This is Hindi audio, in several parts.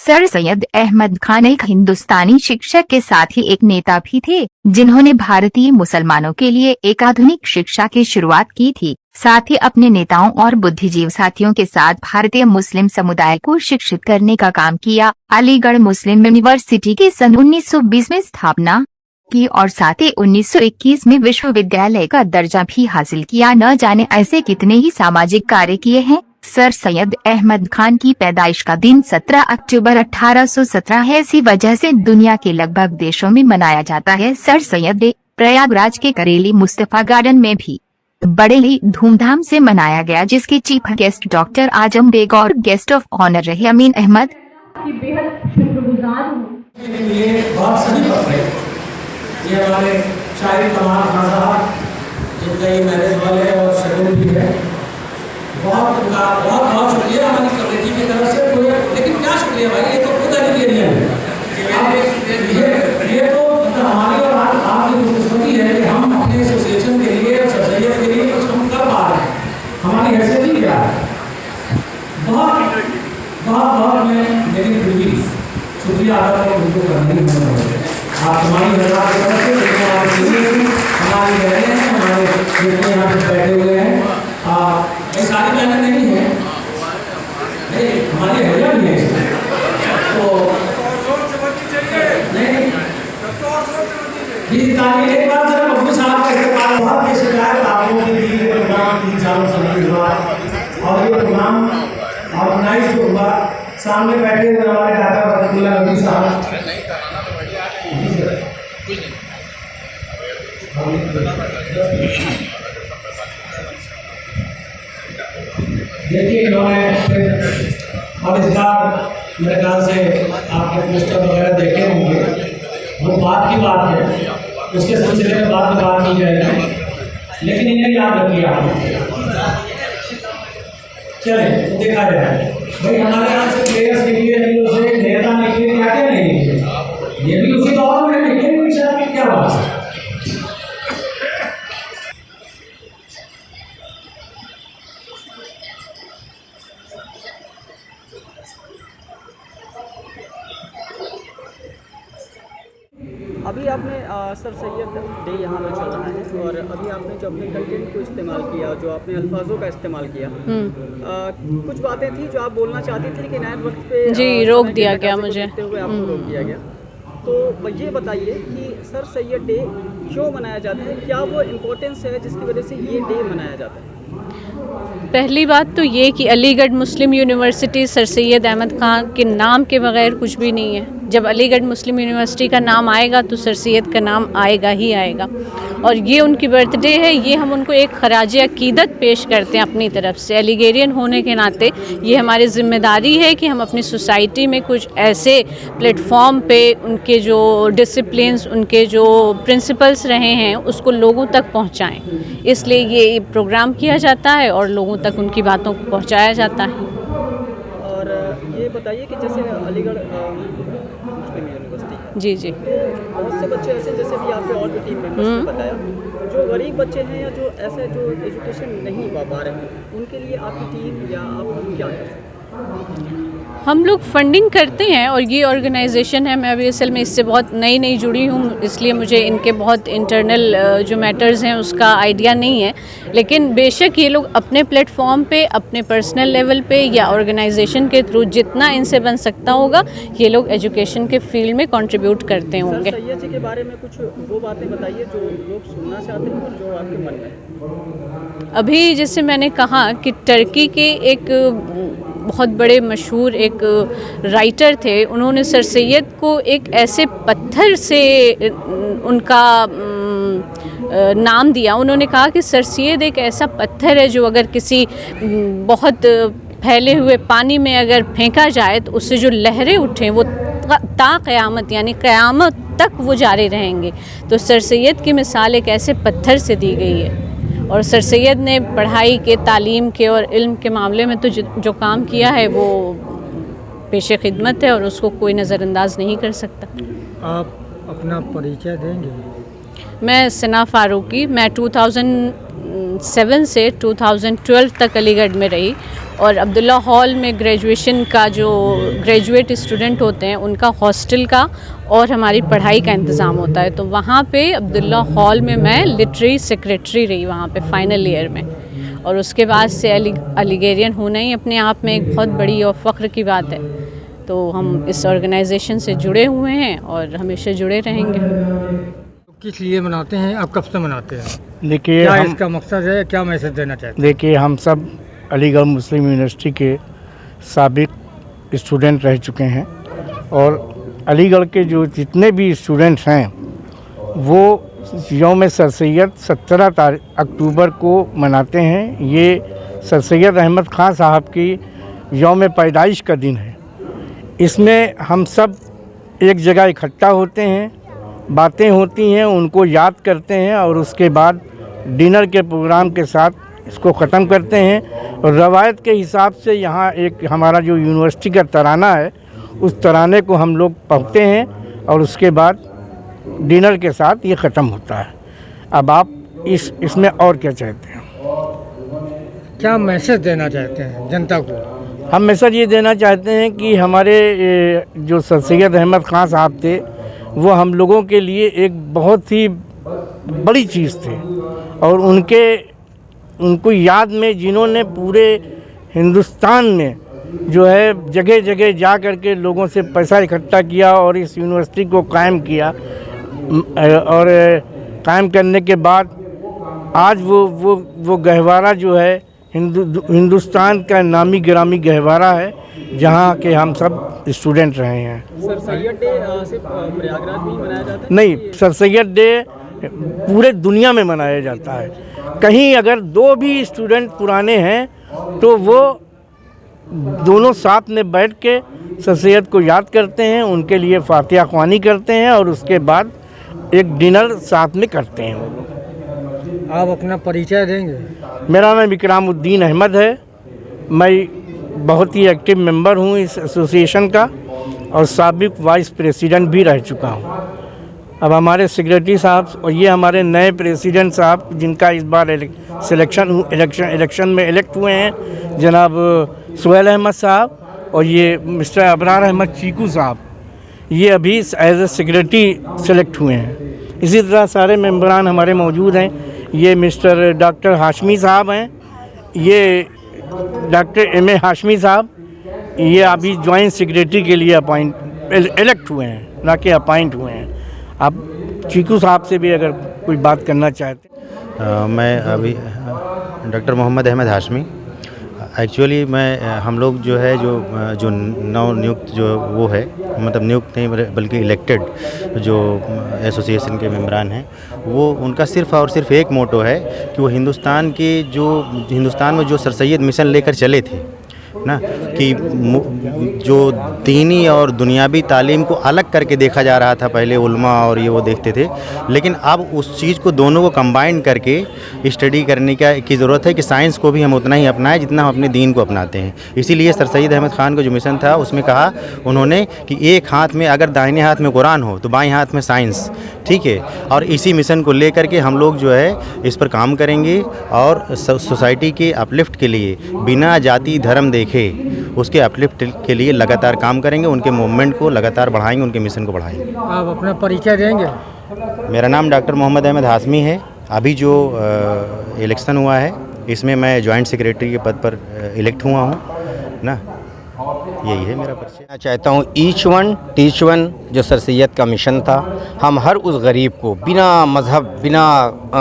सर सैयद अहमद खान एक हिंदुस्तानी शिक्षक के साथ ही एक नेता भी थे, जिन्होंने भारतीय मुसलमानों के लिए एक आधुनिक शिक्षा की शुरुआत की थी। साथ ही अपने नेताओं और बुद्धिजीवी साथियों के साथ भारतीय मुस्लिम समुदाय को शिक्षित करने का काम किया। अलीगढ़ मुस्लिम यूनिवर्सिटी की सन 1920 में स्थापना की और साथ ही 1921 में विश्वविद्यालय का दर्जा भी हासिल किया। न जाने ऐसे कितने ही सामाजिक कार्य किए हैं। सर सैयद अहमद खान की पैदाइश का दिन 17 अक्टूबर 1817 है। इसी वजह से दुनिया के लगभग देशों में मनाया जाता है। सर सैयद डे प्रयागराज के करेली मुस्तफा गार्डन में भी बड़े ही धूमधाम से मनाया गया, जिसके चीफ गेस्ट डॉक्टर आजम बेग और गेस्ट ऑफ ऑनर रहे अमीन अहमद। बेहद शुक्रगुजार हूँ। ये बहुत सही बात है। ये हमारे शायद कमाल खान साहब जिनका ये मैरिज वाले और शेड्यूल भी है, बहुत बहुत शुक्रिया हमारी कमेटी की तरफ से। लेकिन क्या शुक्रिया भाई, ये तो खुद एलिगेरियन है। ये तो हमारी और आपकी खुशकिस्मती है कि हम अपने एसोसिएशन के लिए और सर सैयद के लिए कुछ हम कर पा रहे हैं। हमारी हैसियत ही क्या है। बहुत बहुत बहुत मैं मेरी दिली शुक्रिया अदा करूँ उनको करने की मदद है। आप हमारी सरकार की तरफ से हमारी बहनें हैं, हमारे बेटे यहाँ पे बैठे हुए हैं। ये सारी बहनें नहीं हैं, हमारी हरिया भी है इसमें। तो नहीं ताकि एक बार जरा बब्बू साहब का इस्तेमाल बहुत ही शिकायत आप लोगों की दी प्रोग्राम 3 सालों से नहीं हुआ और ये प्रोग्राम ऑर्गेनाइज जो हुआ सामने बैठे हुए हमारे दादा बरकतुल्लाह नबी साहब। देखिए इन्होंने और इस बार मेरे ख्याल से आपने पोस्टर वगैरह देखे होंगे, वो बात की बात है, उसके सिलसिले में बात की जाएगी, लेकिन इन्हें याद रखिए आप। चले तो देखा जाए भाई, हमारे यहाँ से प्लेयर्स निकले नहीं, उसे नेता निकले, क्या क्या नहीं निकले, ये भी उसी दौर में निकले। क्या बात है। अभी आपने सर सैयद डे यहाँ पे चल रहा है और अभी आपने जो अपने कंटेंट को इस्तेमाल किया, जो आपने अल्फाजों का इस्तेमाल किया, कुछ बातें थी जो आप बोलना चाहती थी लेकिन आए वक्त पे जी रोक दिया गया मुझे, आपको रोक दिया गया। तो ये बताइए कि सर सैयद डे क्यों मनाया जाता है, क्या वो इम्पोर्टेंस है जिसकी वजह से ये डे मनाया जाता है? पहली बात तो ये कि अलीगढ़ मुस्लिम यूनिवर्सिटी सर सैयद अहमद खान के नाम के बगैर कुछ भी नहीं है। जब अलीगढ़ मुस्लिम यूनिवर्सिटी का नाम आएगा तो सर सैयद का नाम आएगा ही आएगा, और ये उनकी बर्थडे है, ये हम उनको एक खराज अकीदत पेश करते हैं अपनी तरफ से। एलिगेरियन होने के नाते ये हमारी ज़िम्मेदारी है कि हम अपनी सोसाइटी में कुछ ऐसे प्लेटफॉर्म पे उनके जो डिसिप्लिन्स, उनके जो प्रिंसिपल्स रहे हैं उसको लोगों तक पहुँचाएँ। इसलिए ये प्रोग्राम किया जाता है और लोगों तक उनकी बातों को पहुँचाया जाता है। और ये बताइए कि जैसे अलीगढ़ मुस्लिम यूनिवर्सिटी, जी जी, बहुत से बच्चे ऐसे, जैसे भी आपके और भी टीम मेंबर्स ने बताया, जो गरीब बच्चे हैं या जो ऐसे जो एजुकेशन नहीं पा रहे हैं, उनके लिए आपकी टीम या आप क्या कर सकते हैं? हम लोग फंडिंग करते हैं और ये ऑर्गेनाइजेशन है, मैं अभी असल में इससे बहुत नई जुड़ी हूँ, इसलिए मुझे इनके बहुत इंटरनल जो मैटर्स हैं उसका आइडिया नहीं है। लेकिन बेशक ये लोग अपने प्लेटफॉर्म पे, अपने पर्सनल लेवल पे या ऑर्गेनाइजेशन के थ्रू जितना इनसे बन सकता होगा, ये लोग एजुकेशन के फील्ड में कंट्रीब्यूट करते होंगे। सर सैयद जी के बारे में कुछ वो बातें बताइए जो लोग सुनना चाहते हैं और जो आपके मन में। अभी जैसे मैंने कहा कि टर्की के एक बहुत बड़े मशहूर एक राइटर थे, उन्होंने सर सैयद को एक ऐसे पत्थर से उनका नाम दिया। उन्होंने कहा कि सर सैयद एक ऐसा पत्थर है जो अगर किसी बहुत फैले हुए पानी में अगर फेंका जाए तो उससे जो लहरें उठें वो ता क़यामत यानी क़यामत तक वो जारी रहेंगे। तो सर सैयद की मिसाल एक ऐसे पत्थर से दी गई है। और सर सैयद ने पढ़ाई के, तालीम के और इल्म के मामले में तो जो काम किया है वो पेशे खिदमत है और उसको कोई नज़रअंदाज नहीं कर सकता। आप अपना परिचय देंगे? मैं सना फ़ारूकी, मैं 2007 से 2012 तक अलीगढ़ में रही और अब्दुल्ला हॉल में ग्रेजुएशन का जो ग्रेजुएट स्टूडेंट होते हैं उनका हॉस्टल का और हमारी पढ़ाई का इंतज़ाम होता है। तो वहाँ पे अब्दुल्ला हॉल में मैं लिटरेरी सेक्रेटरी रही वहाँ पे फाइनल ईयर में। और उसके बाद से अलीगेरियन होना ही अपने आप में एक बहुत बड़ी और फ़ख्र की बात है। तो हम इस ऑर्गेनाइजेशन से जुड़े हुए हैं और हमेशा जुड़े रहेंगे। किस लिए मनाते हैं, आप कब से मनाते हैं? देखिए, क्या इसका मकसद है, क्या मैसेज देना चाहते हैं? देखिए, हम सब अलीगढ़ मुस्लिम यूनिवर्सिटी के साबिक स्टूडेंट रह चुके हैं और अलीगढ़ के जो जितने भी स्टूडेंट्स हैं वो यौम सर सैयद 17 अक्टूबर को मनाते हैं। ये सर सैयद अहमद ख़ान साहब की यौम पैदाइश का दिन है। इसमें हम सब एक जगह इकट्ठा होते हैं, बातें होती हैं, उनको याद करते हैं और उसके बाद डिनर के प्रोग्राम के साथ इसको ख़त्म करते हैं। और रवायत के हिसाब से यहाँ एक हमारा जो यूनिवर्सिटी का तराना है उस तराने को हम लोग पढ़ते हैं और उसके बाद डिनर के साथ ये ख़त्म होता है। अब आप इसमें और क्या चाहते हैं? क्या मैसेज देना चाहते हैं जनता को? हम मैसेज ये देना चाहते हैं कि हमारे जो सर सैयद अहमद ख़ान साहब थे वो हम लोगों के लिए एक बहुत ही बड़ी चीज़ थे और उनको याद में जिन्होंने पूरे हिंदुस्तान में जो है जगह जगह जा कर के लोगों से पैसा इकट्ठा किया और इस यूनिवर्सिटी को कायम किया। और कायम करने के बाद आज वो गहवारा जो है हिंदुस्तान का नामी गिरामी गहवारा है जहाँ के हम सब स्टूडेंट रहे हैं। सर सैयद डे सिर्फ प्रयागराज में ही मनाया जाता है? नहीं, सर सैयद डे पूरे दुनिया में मनाया जाता है। कहीं अगर दो भी स्टूडेंट पुराने हैं तो वो दोनों साथ में बैठ के सर सैयद को याद करते हैं, उनके लिए फातिहा ख्वानी करते हैं और उसके बाद एक डिनर साथ में करते हैं वो लोग। आप अपना परिचय देंगे? मेरा नाम इकरामुद्दीन अहमद है। मैं बहुत ही एक्टिव मेंबर हूँ इस एसोसिएशन का और साबिक वाइस प्रेसिडेंट भी रह चुका हूँ। अब हमारे सेक्रेटरी साहब और ये हमारे नए प्रेसिडेंट साहब जिनका इस बार इलेक्शन में इलेक्ट हुए हैं, जनाब सुहेल अहमद साहब और ये मिस्टर अबरार अहमद चीकू साहब, ये अभी एज ए सेक्रेटरी सेलेक्ट हुए हैं। इसी तरह सारे मेंबरान हमारे मौजूद हैं। ये मिस्टर डॉक्टर हाशमी साहब हैं, ये डॉक्टर एम ए हाशमी साहब, ये अभी जॉइंट सेक्रेटरी के लिए इलेक्ट हुए हैं, ना कि अपॉइंट हुए हैं। आप चीकू साहब से भी अगर कोई बात करना चाहते हैं। मैं अभी डॉक्टर मोहम्मद अहमद हाशमी। एक्चुअली हम लोग जो है जो नव नियुक्त जो वो है, मतलब नियुक्त नहीं बल्कि इलेक्टेड जो एसोसिएशन के मेंबरान हैं, वो उनका सिर्फ़ और सिर्फ एक मोटो है कि वो हिंदुस्तान में जो सर सैयद मिशन लेकर चले थे ना, कि जो दीनी और दुनियावी तालीम को अलग करके देखा जा रहा था पहले उल्मा और ये वो देखते थे, लेकिन अब उस चीज़ को दोनों को कंबाइन करके स्टडी करने की ज़रूरत है कि साइंस को भी हम उतना ही अपनाएं जितना हम अपने दीन को अपनाते हैं। इसीलिए सर सैयद अहमद ख़ान का जो मिशन था उसमें कहा उन्होंने कि एक हाथ में अगर दाहिने हाथ में कुरान हो तो बाएँ हाथ में साइंस, ठीक है। और इसी मिशन को लेकर के हम लोग जो है इस पर काम करेंगे और सोसाइटी के अपलिफ्ट के लिए बिना जाति धर्म देखे उसके अपलिफ्ट के लिए लगातार काम करेंगे, उनके मूवमेंट को लगातार बढ़ाएंगे, उनके मिशन को बढ़ाएंगे। आप अपना परिचय देंगे? मेरा नाम डॉक्टर मोहम्मद अहमद हाशमी है। अभी जो इलेक्शन हुआ है इसमें मैं जॉइंट सेक्रेटरी के पद पर इलेक्ट हुआ हूँ ना, यही है मेरा परिचय। मैं चाहता हूँ ईच वन टीच वन जो सर सैयद का मिशन था, हम हर उस गरीब को बिना मज़हब बिना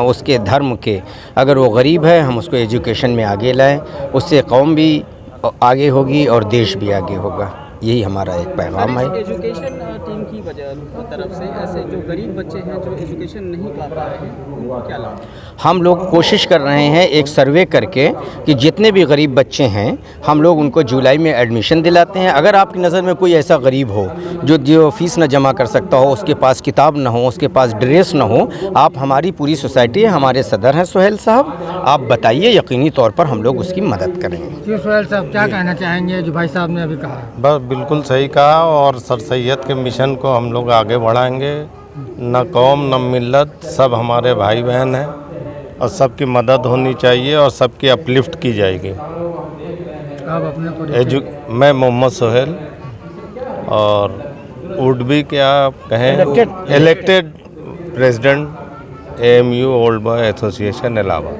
उसके धर्म के, अगर वो गरीब है हम उसको एजुकेशन में आगे लाएं, उससे कौम भी आगे होगी और देश भी आगे होगा। यही हमारा एक पैगाम है। एजुकेशन टीम की तरफ से ऐसे जो गरीब बच्चे हैं जो एजुकेशन नहीं पा पा रहे हैं उनको क्या लाभ? हम लोग कोशिश कर रहे हैं एक सर्वे करके कि जितने भी गरीब बच्चे हैं हम लोग उनको जुलाई में एडमिशन दिलाते हैं। अगर आपकी नज़र में कोई ऐसा गरीब हो जो फ़ीस न जमा कर सकता हो, उसके पास किताब ना हो, उसके पास ड्रेस ना हो, आप हमारी पूरी सोसाइटी है, हमारे सदर हैं सुहेल साहब, आप बताइए, यकीनी तौर पर हम लोग उसकी मदद करेंगे। सुहेल साहब क्या कहना चाहेंगे जो भाई साहब ने अभी कहा? बस बिल्कुल सही कहा और सर सैयद के मिशन को हम लोग आगे बढ़ाएंगे। न कौम न मिल्लत, सब हमारे भाई बहन हैं और सबकी मदद होनी चाहिए और सबकी अपलिफ्ट की जाएगी। आप अपने परिचय मैं मोहम्मद सोहेल और वुड बी क्या कहें elected president AMU old boy association Allahabad.